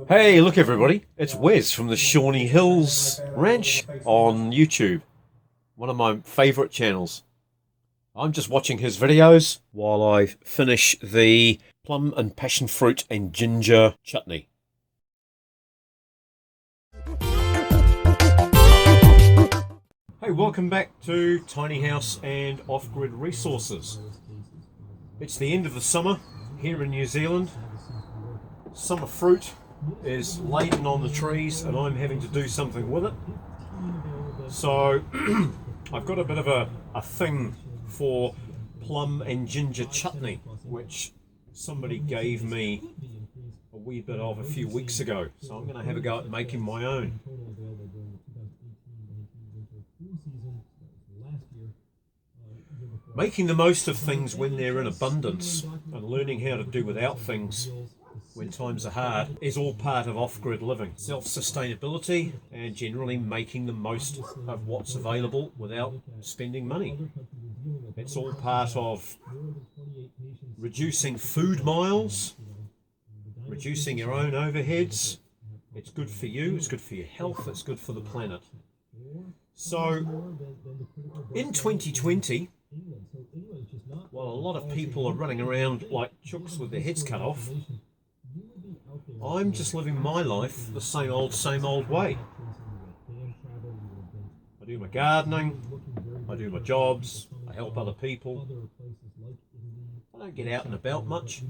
Hey, look everybody, it's Wes from the Shawnee Hills Ranch on YouTube, one of my favourite channels. I'm just watching his videos while I finish the plum and passion fruit and ginger chutney. Hey, welcome back to Tiny House and Off-Grid Resources. It's the end of the summer here in New Zealand. Summer fruit is laden on the trees and I'm having to do something with it. So I've got a bit of a thing for plum and ginger chutney, which somebody gave me a wee bit of a few weeks ago. So I'm going to have a go at making my own. Making the most of things when they're in abundance and learning how to do without things when times are hard is all part of off-grid living. Self-sustainability and generally making the most of what's available without spending money. It's all part of reducing food miles, reducing your own overheads. It's good for you, it's good for your health, it's good for the planet. So in 2020, while a lot of people are running around like chooks with their heads cut off, I'm just living my life the same old way. I do my gardening, I do my jobs, I help other people. I don't get out and about much,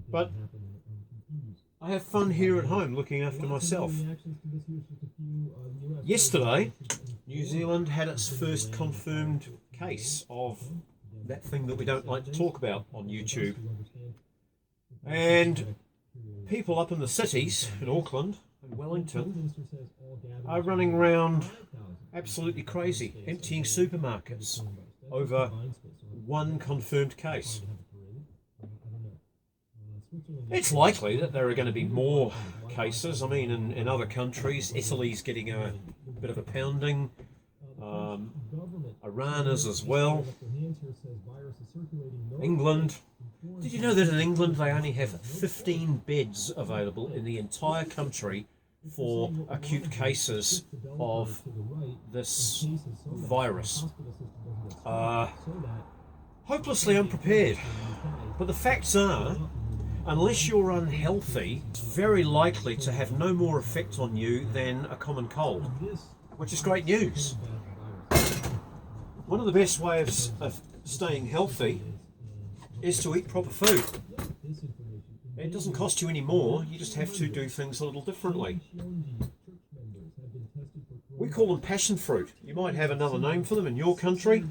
but I have fun here at home looking after myself. Yesterday, New Zealand had its first confirmed case of that thing that we don't like to talk about on YouTube. And people up in the cities, in Auckland and Wellington, are running around absolutely crazy, emptying supermarkets over one confirmed case. It's likely that there are going to be more cases. I mean, in other countries, Italy's getting a bit of a pounding. Iran is as well. England. Did you know that in England they only have 15 beds available in the entire country for acute cases of this virus? Hopelessly unprepared. But the facts are, unless you're unhealthy, it's very likely to have no more effect on you than a common cold, which is great news. One of the best ways of staying healthy is to eat proper food. It doesn't cost you any more, you just have to do things a little differently. We call them passion fruit. You might have another name for them in your country,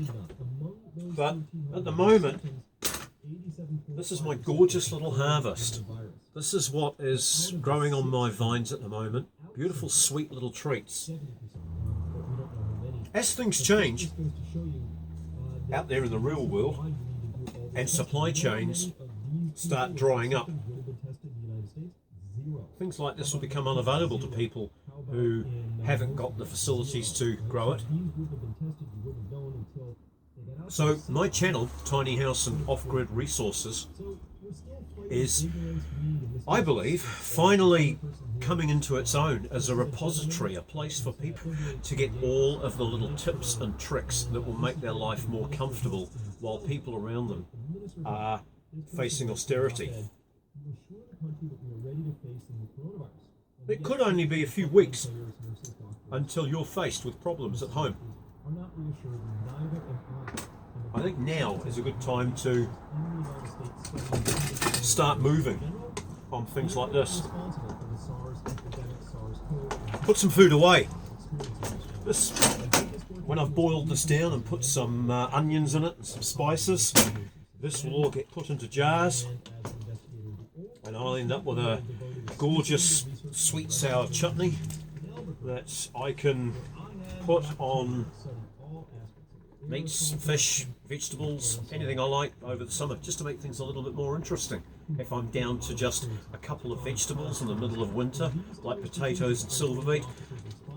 but at the moment, this is my gorgeous little harvest. This is what is growing on my vines at the moment. Beautiful, sweet little treats. As things change out there in the real world and supply chains start drying up, things like this will become unavailable to people who haven't got the facilities to grow it. So my channel, Tiny House and Off-Grid Resources, is, I believe, finally coming into its own as a repository, a place for people to get all of the little tips and tricks that will make their life more comfortable while people around them are facing austerity. It could only be a few weeks until you're faced with problems at home. I think now is a good time to start moving on things like this. Put some food away. This, when I've boiled this down and put some onions in it and some spices, this will all get put into jars and I'll end up with a gorgeous sweet sour chutney that I can put on meats, fish, vegetables, anything I like over the summer, just to make things a little bit more interesting. If I'm down to just a couple of vegetables in the middle of winter, like potatoes and silver beet,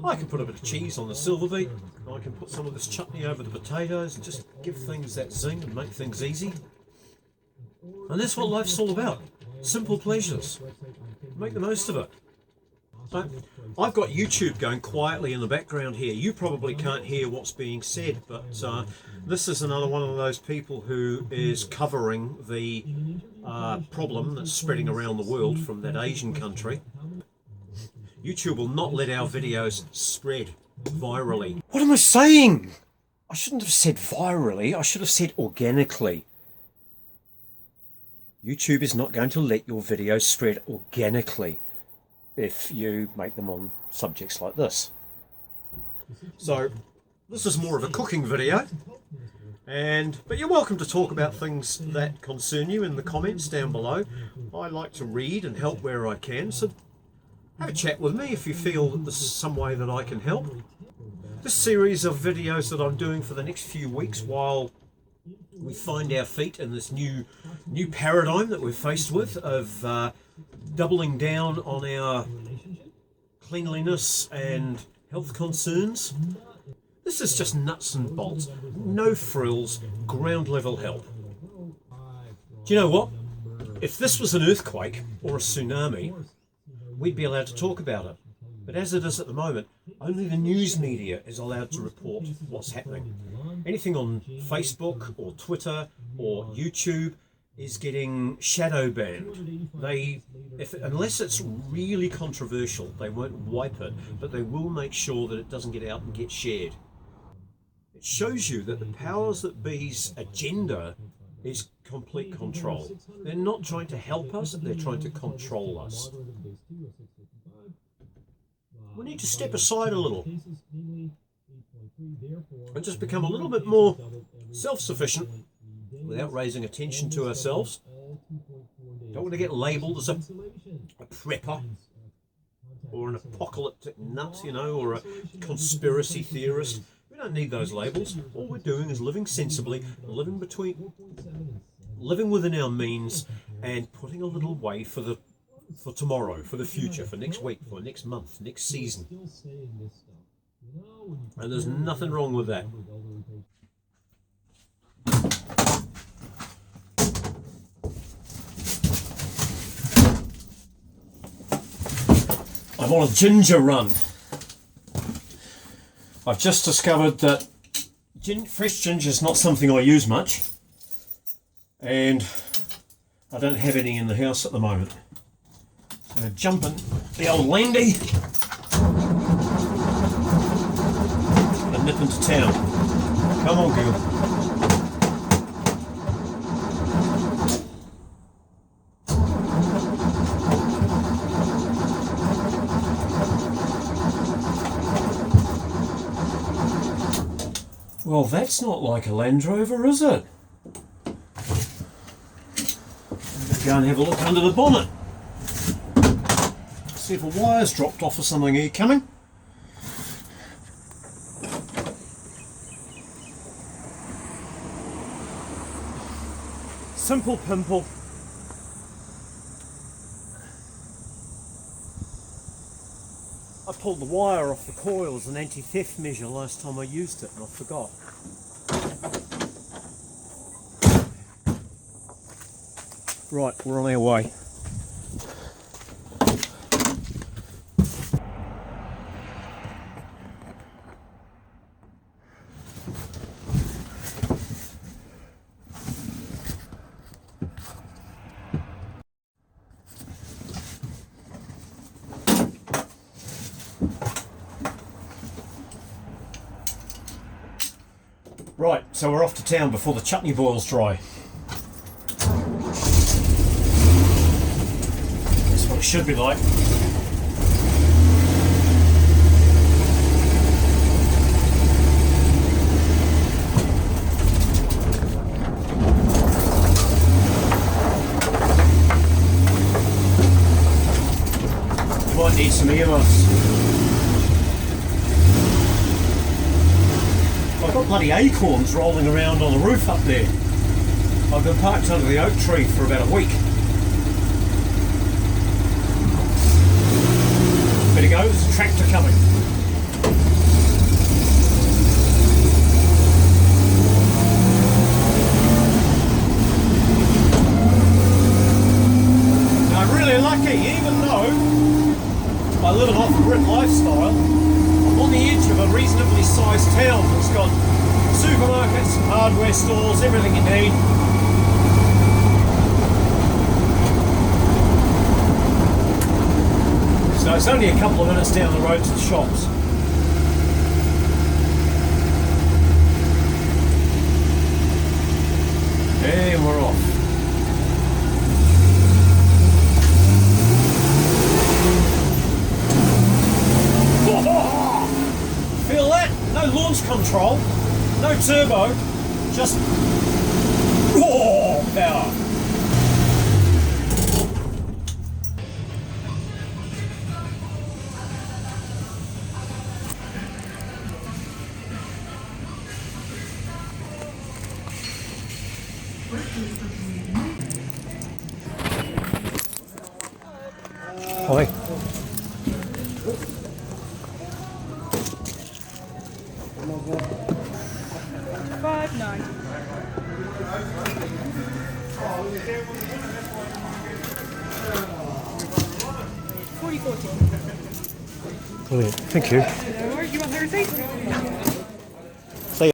I can put a bit of cheese on the silver beet, I can put some of this chutney over the potatoes and just give things that zing and make things easy. And that's what life's all about. Simple pleasures. Make the most of it. I've got YouTube going quietly in the background here. You probably can't hear what's being said, but this is another one of those people who is covering the problem that's spreading around the world from that Asian country. YouTube will not let our videos spread virally. What am I saying? I shouldn't have said virally, I should have said organically. YouTube is not going to let your videos spread organically if you make them on subjects like this. So this is more of a cooking video, but you're welcome to talk about things that concern you in the comments down below. I like to read and help where I can, so have a chat with me if you feel that this is some way that I can help. This series of videos that I'm doing for the next few weeks while we find our feet in this new paradigm that we're faced with of doubling down on our cleanliness and health concerns. This is just nuts and bolts, no frills, ground level help. Do you know what? If this was an earthquake or a tsunami, we'd be allowed to talk about it. But as it is at the moment, only the news media is allowed to report what's happening. Anything on Facebook or Twitter or YouTube is getting shadow banned. Unless it's really controversial, they won't wipe it, but they will make sure that it doesn't get out and get shared. It shows you that the powers that be's agenda is complete control. They're not trying to help us, they're trying to control us. We need to step aside a little and just become a little bit more self-sufficient without raising attention to ourselves. Don't want to get labelled as a prepper or an apocalyptic nut, or a conspiracy theorist. We don't need those labels. All we're doing is living sensibly, living within our means, and putting a little away for tomorrow, for the future, for next week, for next month, next season. And there's nothing wrong with that. I'm on a ginger run. I've just discovered that fresh ginger is not something I use much, and I don't have any in the house at the moment. So jumping the old landy and nip into town. Come on, girl. Well, that's not like a Landrover, is it? Let's go and have a look under the bonnet. See if a wire's dropped off or something. Are you coming? Simple pimple. I pulled the wire off the coil as an anti-theft measure last time I used it, and I forgot. Right, we're on our way. Right, so we're off to town before the chutney boils dry. That's what it should be like. Might need some earmuffs. I've got bloody acorns rolling around on the roof up there. I've been parked under the oak tree for about a week. Better go, there's a tractor coming. lucky, even though I live an off-grid lifestyle, I'm on the edge of a reasonably sized town that's got supermarkets, hardware stores, everything you need. So it's only a couple of minutes down the road to the shops. And we're off. Feel that? No launch control, no turbo, just raw power. Hi. $5.90. $40.40. Brilliant, thank you. No worries, you want the receipt? See ya.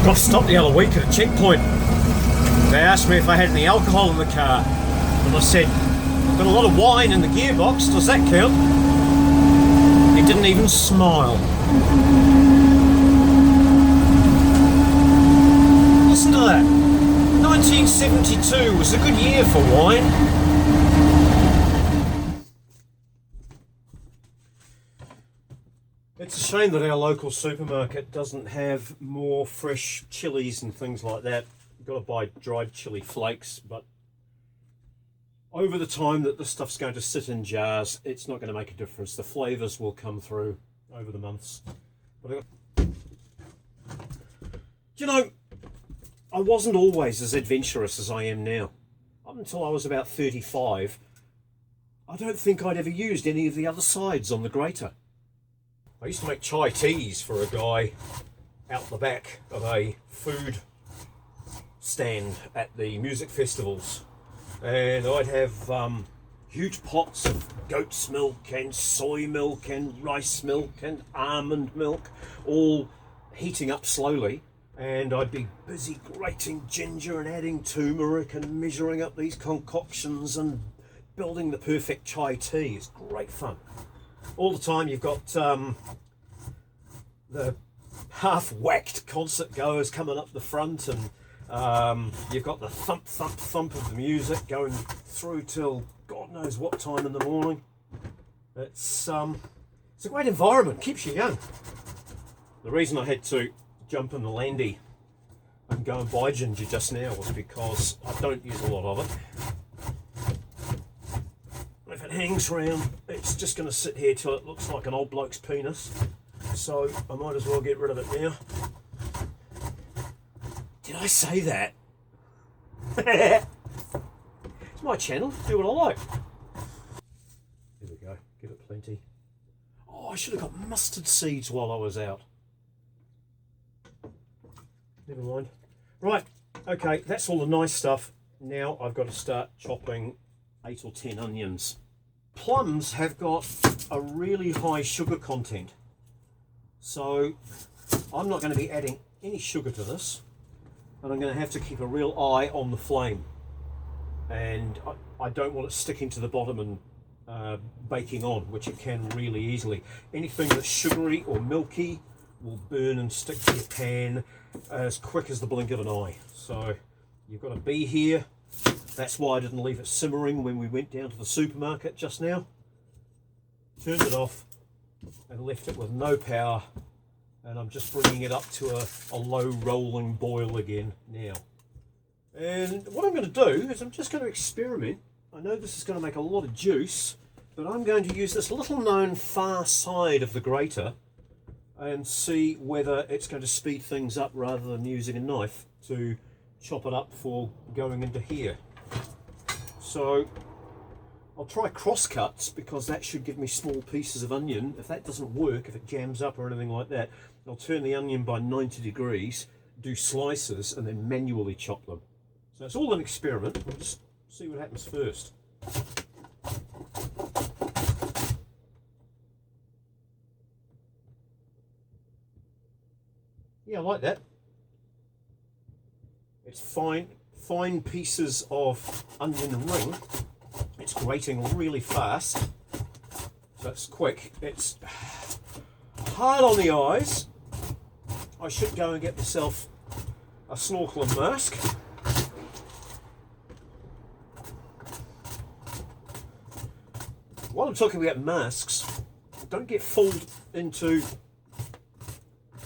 I stopped the other week at a checkpoint. They asked me if I had any alcohol in the car, and I said, I've got a lot of wine in the gearbox, does that count? He didn't even smile. Listen to that. 1972 was a good year for wine. It's a shame that our local supermarket doesn't have more fresh chilies and things like that. You've got to buy dried chili flakes, but over the time that this stuff's going to sit in jars, it's not going to make a difference. The flavours will come through over the months. But you know, I wasn't always as adventurous as I am now. Up until I was about 35, I don't think I'd ever used any of the other sides on the grater. I used to make chai teas for a guy out the back of a food stand at the music festivals, and I'd have huge pots of goat's milk and soy milk and rice milk and almond milk, all heating up slowly, and I'd be busy grating ginger and adding turmeric and measuring up these concoctions and building the perfect chai tea. It's great fun. All the time you've got the half-whacked concert goers coming up the front, and you've got the thump, thump, thump of the music going through till God knows what time in the morning. It's a great environment, keeps you young. The reason I had to jump in the Landy and go and buy ginger just now was because I don't use a lot of it. If it hangs around, it's just going to sit here till it looks like an old bloke's penis. So I might as well get rid of it now. Did I say that? It's my channel, do what I like. Here we go, give it plenty. Oh, I should have got mustard seeds while I was out. never mind. Right, okay, that's all the nice stuff. Now I've got to start chopping 8 or 10 onions. Plums have got a really high sugar content, so I'm not going to be adding any sugar to this, and I'm going to have to keep a real eye on the flame, and I don't want it sticking to the bottom and baking on, which it can really easily. Anything that's sugary or milky will burn and stick to your pan as quick as the blink of an eye. So you've got to be here. That's why I didn't leave it simmering when we went down to the supermarket just now. Turned it off and left it with no power, and I'm just bringing it up to a low rolling boil again now. And what I'm going to do is I'm just going to experiment. I know this is going to make a lot of juice, but I'm going to use this little known far side of the grater and see whether it's going to speed things up rather than using a knife to chop it up for going into here. So I'll try cross cuts, because that should give me small pieces of onion. If that doesn't work, if it jams up or anything like that, I'll turn the onion by 90 degrees, do slices, and then manually chop them. So it's all an experiment. We'll just see what happens first. Yeah, I like that. It's fine pieces of onion ring. It's grating really fast, so it's quick. It's hard on the eyes. I should go and get myself a snorkel and mask. While I'm talking about masks, don't get fooled into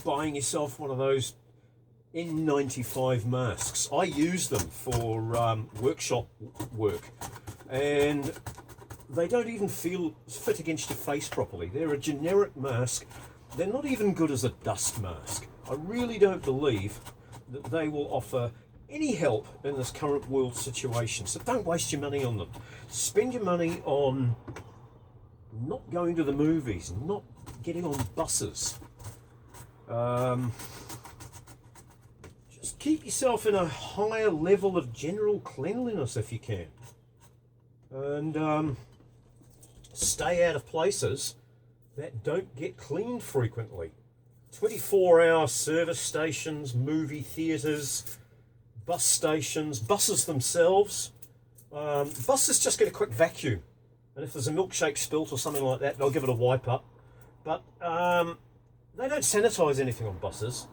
buying yourself one of those N95 masks. I use them for workshop work, and they don't even fit against your face properly. They're a generic mask. They're not even good as a dust mask. I really don't believe that they will offer any help in this current world situation. So don't waste your money on them. Spend your money on not going to the movies, not getting on buses. Just keep yourself in a higher level of general cleanliness if you can, and stay out of places that don't get cleaned frequently. 24-hour service stations, movie theatres, bus stations, buses themselves. Buses just get a quick vacuum, and if there's a milkshake spilt or something like that, they'll give it a wipe up. But they don't sanitise anything on buses.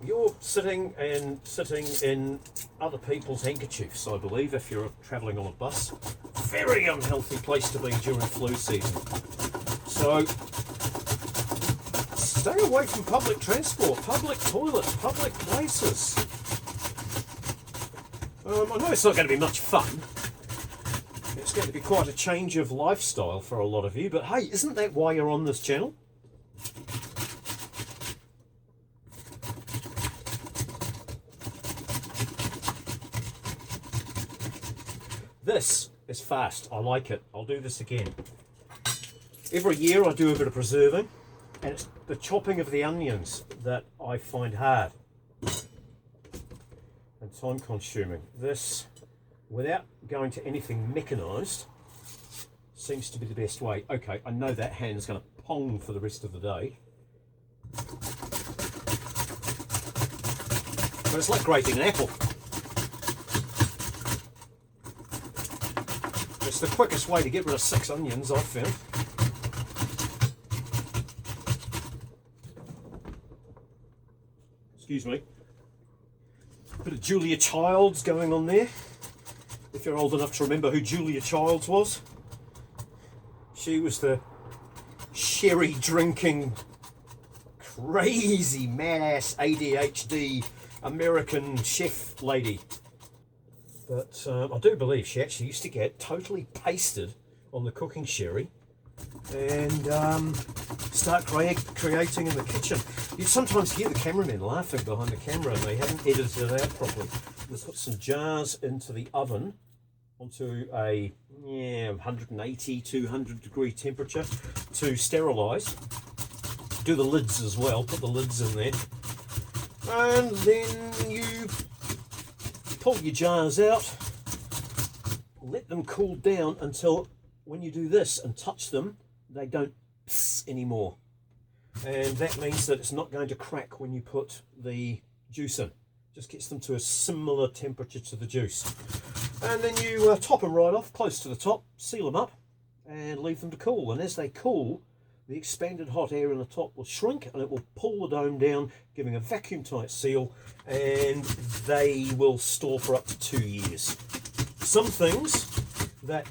You're sitting in other people's handkerchiefs, I believe, if you're travelling on a bus. Very unhealthy place to be during flu season. So stay away from public transport, public toilets, public places. I know it's not going to be much fun. It's going to be quite a change of lifestyle for a lot of you, but hey, isn't that why you're on this channel? This is fast. I like it. I'll do this again. Every year I do a bit of preserving, and it's the chopping of the onions that I find hard and time consuming. This, without going to anything mechanised, seems to be the best way. Okay, I know that hand's going to pong for the rest of the day. But it's like grating an apple. It's the quickest way to get rid of 6 onions, I've found. Excuse me. Bit of Julia Childs going on there. If you're old enough to remember who Julia Childs was. She was the sherry drinking, crazy, mad-ass ADHD American chef lady. But I do believe she actually used to get totally pasted on the cooking sherry and start creating in the kitchen. You sometimes hear the cameramen laughing behind the camera, and they haven't edited it out properly. Let's put some jars into the oven onto a 180, 200 degree temperature to sterilise. Do the lids as well, put the lids in there. And then you pull your jars out, let them cool down until when you do this and touch them, they don't pss anymore. And that means that it's not going to crack when you put the juice in. Just gets them to a similar temperature to the juice. And then you top them right off, close to the top, seal them up, and leave them to cool. And as they cool, the expanded hot air in the top will shrink and it will pull the dome down, giving a vacuum tight seal, and they will store for up to 2 years. Some things that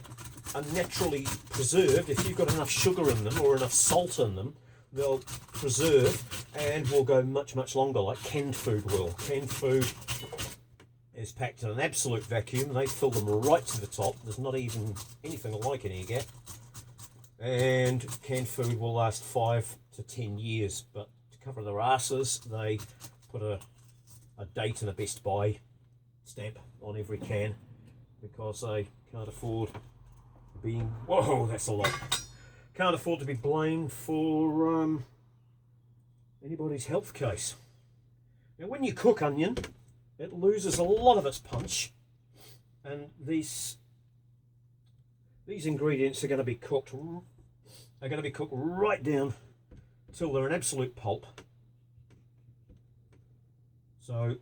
are naturally preserved, if you've got enough sugar in them or enough salt in them, they'll preserve and will go much, much longer, like canned food will. Canned food is packed in an absolute vacuum and they fill them right to the top. There's not even anything like it in here. And canned food will last 5 to 10 years, but to cover their asses, they put a date and a best buy stamp on every can because they can't afford being, whoa, that's a lot. Can't afford to be blamed for anybody's health case. Now, when you cook onion, it loses a lot of its punch, and these ingredients are going to be cooked right down till they're an absolute pulp. So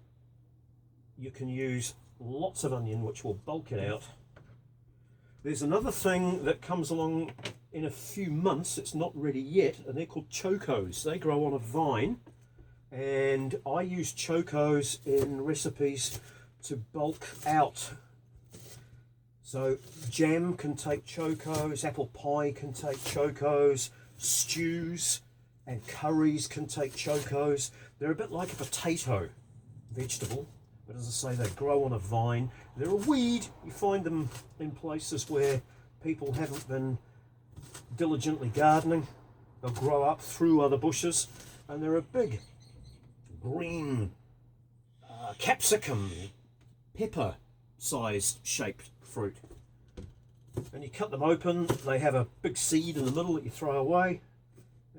you can use lots of onion, which will bulk it out. There's another thing that comes along in a few months. It's not ready yet, and they're called chocos. They grow on a vine, and I use chocos in recipes to bulk out. So jam can take chocos, apple pie can take chocos, stews and curries can take chocos. They're a bit like a potato vegetable, but as I say, they grow on a vine. They're a weed. You find them in places where people haven't been diligently gardening. They'll grow up through other bushes, and they're a big green capsicum, pepper sized shaped fruit. And you cut them open, they have a big seed in the middle that you throw away,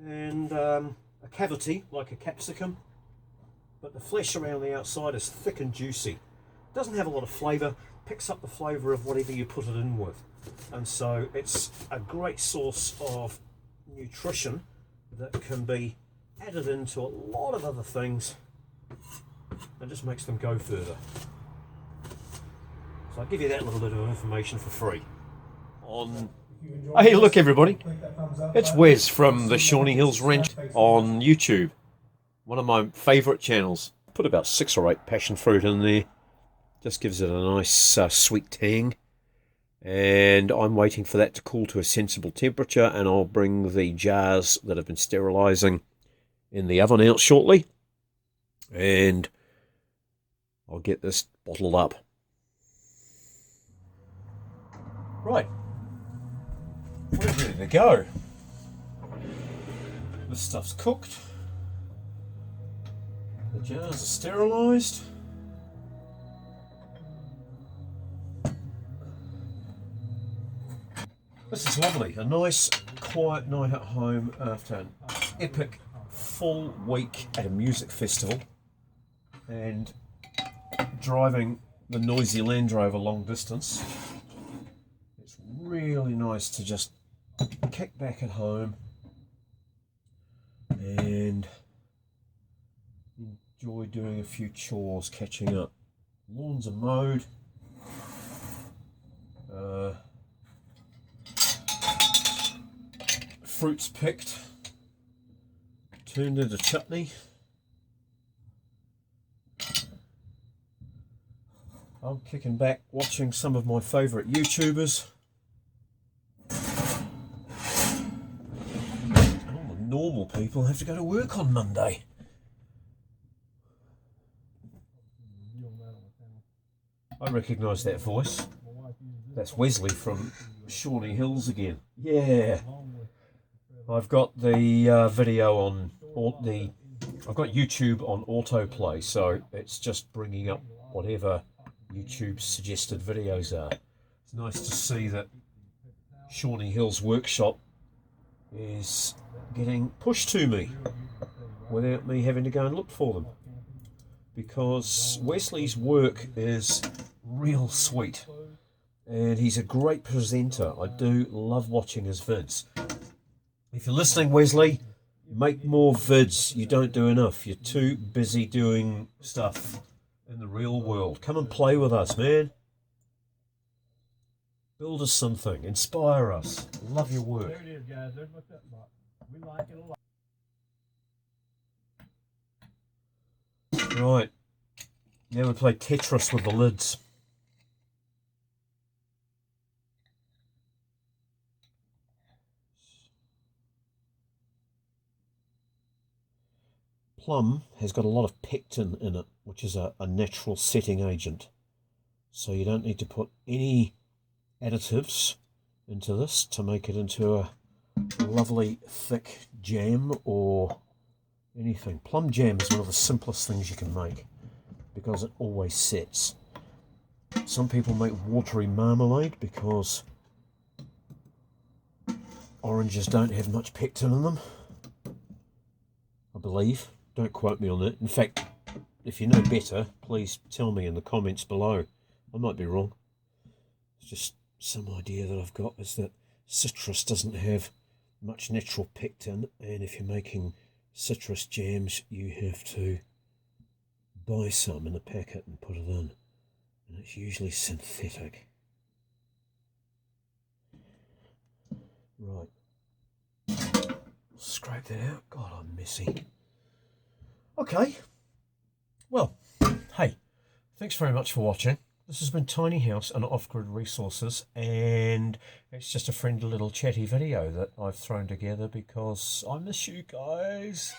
and a cavity like a capsicum, but the flesh around the outside is thick and juicy. Doesn't have a lot of flavour, picks up the flavour of whatever you put it in with, and so it's a great source of nutrition that can be added into a lot of other things and just makes them go further. So I'll give you that little bit of information for free. Hey, look everybody, it's Wes from the Shawnee Hills Ranch on YouTube, one of my favourite channels. Put about 6 or 8 passion fruit in there, just gives it a nice sweet tang, and I'm waiting for that to cool to a sensible temperature, and I'll bring the jars that have been sterilising in the oven out shortly, and I'll get this bottled up. Right, we're ready to go. This stuff's cooked. The jars are sterilised. This is lovely. A nice, quiet night at home after an epic full week at a music festival and driving the noisy Landrover long distance. It's really nice to just kick back at home and enjoy doing a few chores, catching up. Lawns are mowed. Fruits picked, turned into chutney. I'm kicking back watching some of my favourite YouTubers. All the normal people have to go to work on Monday. I recognise that voice. That's Wesley from Shawnee Hills again. Yeah. I've got the video on I've got YouTube on autoplay, so it's just bringing up whatever YouTube's suggested videos are. It's nice to see that Shawnee Hills Workshop is getting pushed to me without me having to go and look for them. because Wesley's work is real sweet and he's a great presenter. I do love watching his vids. If you're listening, Wesley, make more vids. You don't do enough. You're too busy doing stuff in the real world. Come and play with us, man. Build us something. Inspire us. Love your work. There it is, guys. There's my cut box. We like it a lot. Right. Now we play Tetris with the lids. Plum has got a lot of pectin in it, which is a natural setting agent. So you don't need to put any additives into this to make it into a lovely thick jam or anything. Plum jam is one of the simplest things you can make because it always sets. Some people make watery marmalade because oranges don't have much pectin in them, I believe. Don't quote me on that. In fact, if you know better, please tell me in the comments below. I might be wrong. It's just some idea that I've got is that citrus doesn't have much natural pectin, and if you're making citrus jams you have to buy some in a packet and put it in, and it's usually synthetic. Right, scrape that out. God, I'm messy. Okay, well, hey, thanks very much for watching. This has been Tiny House and Off-Grid Resources, and it's just a friendly little chatty video that I've thrown together because I miss you guys.